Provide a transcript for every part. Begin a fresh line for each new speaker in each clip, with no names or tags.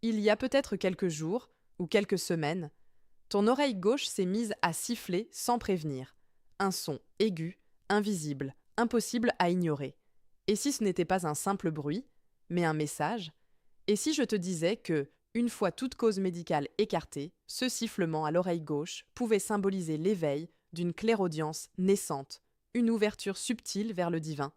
Il y a peut-être quelques jours ou quelques semaines, ton oreille gauche s'est mise à siffler sans prévenir. Un son aigu, invisible, impossible à ignorer. Et si ce n'était pas un simple bruit, mais un message? Et si je te disais que, une fois toute cause médicale écartée, ce sifflement à l'oreille gauche pouvait symboliser l'éveil d'une clairaudience naissante, une ouverture subtile vers le divin?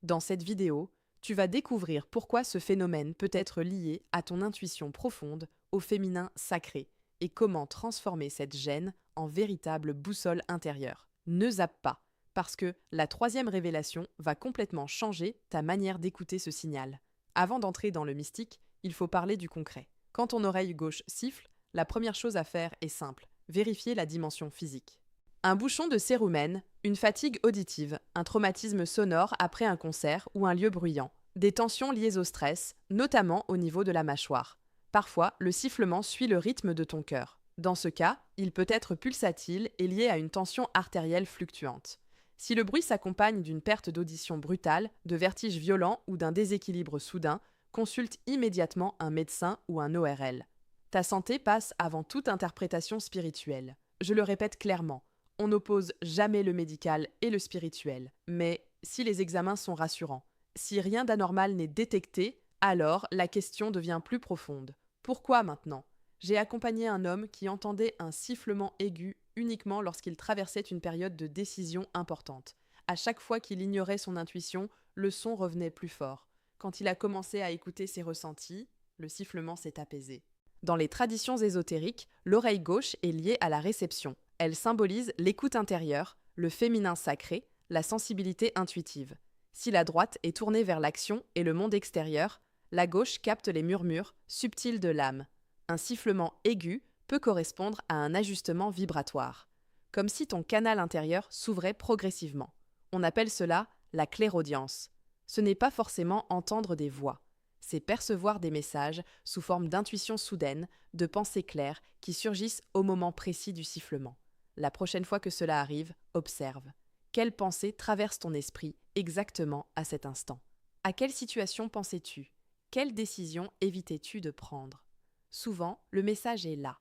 Dans cette vidéo, tu vas découvrir pourquoi ce phénomène peut être lié à ton intuition profonde, au féminin sacré, et comment transformer cette gêne en véritable boussole intérieure. Ne zappe pas, parce que la troisième révélation va complètement changer ta manière d'écouter ce signal. Avant d'entrer dans le mystique, il faut parler du concret. Quand ton oreille gauche siffle, la première chose à faire est simple, vérifier la dimension physique. Un bouchon de cérumen, une fatigue auditive, un traumatisme sonore après un concert ou un lieu bruyant, des tensions liées au stress, notamment au niveau de la mâchoire. Parfois, le sifflement suit le rythme de ton cœur. Dans ce cas, il peut être pulsatile et lié à une tension artérielle fluctuante. Si le bruit s'accompagne d'une perte d'audition brutale, de vertiges violents ou d'un déséquilibre soudain, consulte immédiatement un médecin ou un ORL. Ta santé passe avant toute interprétation spirituelle. Je le répète clairement, on n'oppose jamais le médical et le spirituel. Mais si les examens sont rassurants, si rien d'anormal n'est détecté, alors la question devient plus profonde. Pourquoi maintenant? J'ai accompagné un homme qui entendait un sifflement aigu uniquement lorsqu'il traversait une période de décision importante. À chaque fois qu'il ignorait son intuition, le son revenait plus fort. Quand il a commencé à écouter ses ressentis, le sifflement s'est apaisé. Dans les traditions ésotériques, l'oreille gauche est liée à la réception. Elle symbolise l'écoute intérieure, le féminin sacré, la sensibilité intuitive. Si la droite est tournée vers l'action et le monde extérieur, la gauche capte les murmures subtils de l'âme. Un sifflement aigu peut correspondre à un ajustement vibratoire, comme si ton canal intérieur s'ouvrait progressivement. On appelle cela la clairaudience. Ce n'est pas forcément entendre des voix, c'est percevoir des messages sous forme d'intuition soudaine, de pensées claires qui surgissent au moment précis du sifflement. La prochaine fois que cela arrive, observe. Quelle pensée traverse ton esprit exactement à cet instant? À quelle situation pensais-tu? Quelle décision évitais-tu de prendre? Souvent, le message est là.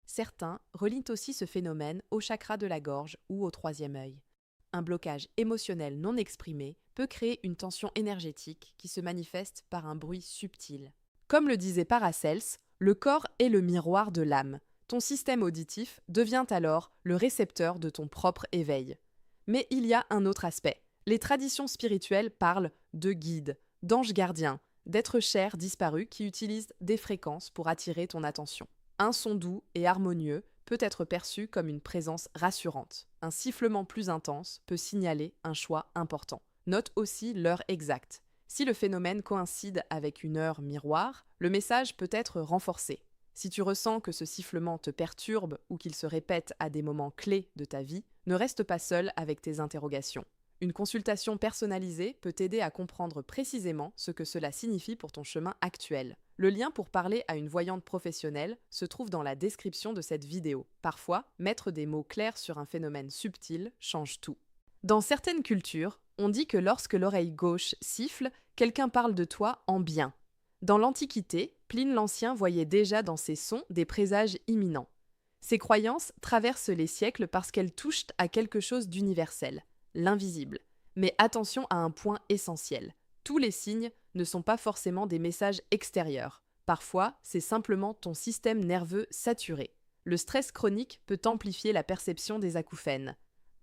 Certains relient aussi ce phénomène au chakra de la gorge ou au troisième œil. Un blocage émotionnel non exprimé peut créer une tension énergétique qui se manifeste par un bruit subtil. Comme le disait Paracels, le corps est le miroir de l'âme. Ton système auditif devient alors le récepteur de ton propre éveil. Mais il y a un autre aspect. Les traditions spirituelles parlent de guides, d'anges gardiens, d'êtres chers disparus qui utilisent des fréquences pour attirer ton attention. Un son doux et harmonieux peut être perçu comme une présence rassurante. Un sifflement plus intense peut signaler un choix important. Note aussi l'heure exacte. Si le phénomène coïncide avec une heure miroir, le message peut être renforcé. Si tu ressens que ce sifflement te perturbe ou qu'il se répète à des moments clés de ta vie, ne reste pas seul avec tes interrogations. Une consultation personnalisée peut t'aider à comprendre précisément ce que cela signifie pour ton chemin actuel. Le lien pour parler à une voyante professionnelle se trouve dans la description de cette vidéo. Parfois, mettre des mots clairs sur un phénomène subtil change tout. Dans certaines cultures, on dit que lorsque l'oreille gauche siffle, quelqu'un parle de toi en bien. Dans l'Antiquité, Pline l'Ancien voyait déjà dans ces sons des présages imminents. Ces croyances traversent les siècles parce qu'elles touchent à quelque chose d'universel, l'invisible. Mais attention à un point essentiel. Tous les signes ne sont pas forcément des messages extérieurs. Parfois, c'est simplement ton système nerveux saturé. Le stress chronique peut amplifier la perception des acouphènes.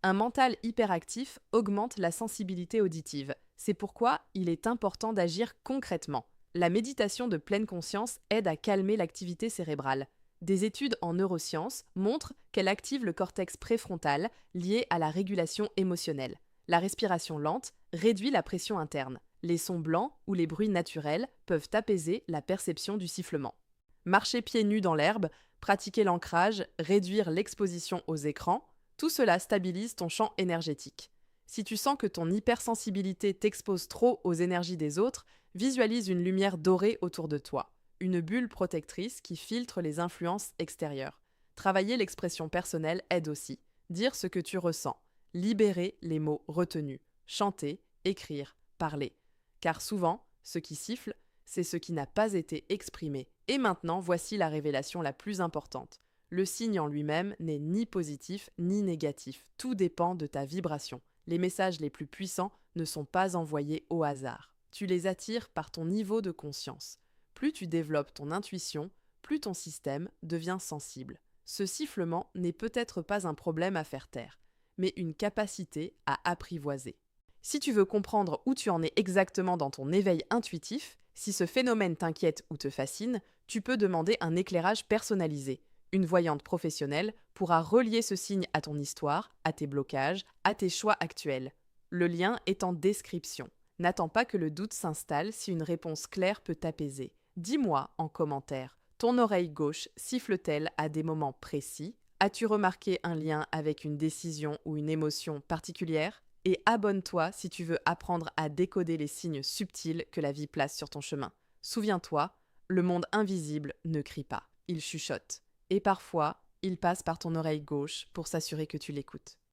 Un mental hyperactif augmente la sensibilité auditive. C'est pourquoi il est important d'agir concrètement. La méditation de pleine conscience aide à calmer l'activité cérébrale. Des études en neurosciences montrent qu'elle active le cortex préfrontal lié à la régulation émotionnelle. La respiration lente réduit la pression interne. Les sons blancs ou les bruits naturels peuvent apaiser la perception du sifflement. Marcher pieds nus dans l'herbe, pratiquer l'ancrage, réduire l'exposition aux écrans, tout cela stabilise ton champ énergétique. Si tu sens que ton hypersensibilité t'expose trop aux énergies des autres, visualise une lumière dorée autour de toi, une bulle protectrice qui filtre les influences extérieures. Travailler l'expression personnelle aide aussi. Dire ce que tu ressens, libérer les mots retenus, chanter, écrire, parler. Car souvent, ce qui siffle, c'est ce qui n'a pas été exprimé Et maintenant, voici la révélation la plus importante. Le signe en lui-même n'est ni positif ni négatif. Tout dépend de ta vibration. Les messages les plus puissants ne sont pas envoyés au hasard. Tu les attires par ton niveau de conscience. Plus tu développes ton intuition, plus ton système devient sensible. Ce sifflement n'est peut-être pas un problème à faire taire, mais une capacité à apprivoiser. Si tu veux comprendre où tu en es exactement dans ton éveil intuitif, si ce phénomène t'inquiète ou te fascine, tu peux demander un éclairage personnalisé. Une voyante professionnelle pourra relier ce signe à ton histoire, à tes blocages, à tes choix actuels. Le lien est en description. N'attends pas que le doute s'installe si une réponse claire peut t'apaiser. Dis-moi en commentaire, ton oreille gauche siffle-t-elle à des moments précis? As-tu remarqué un lien avec une décision ou une émotion particulière? Et abonne-toi si tu veux apprendre à décoder les signes subtils que la vie place sur ton chemin. Souviens-toi, le monde invisible ne crie pas, il chuchote. Et parfois, il passe par ton oreille gauche pour s'assurer que tu l'écoutes.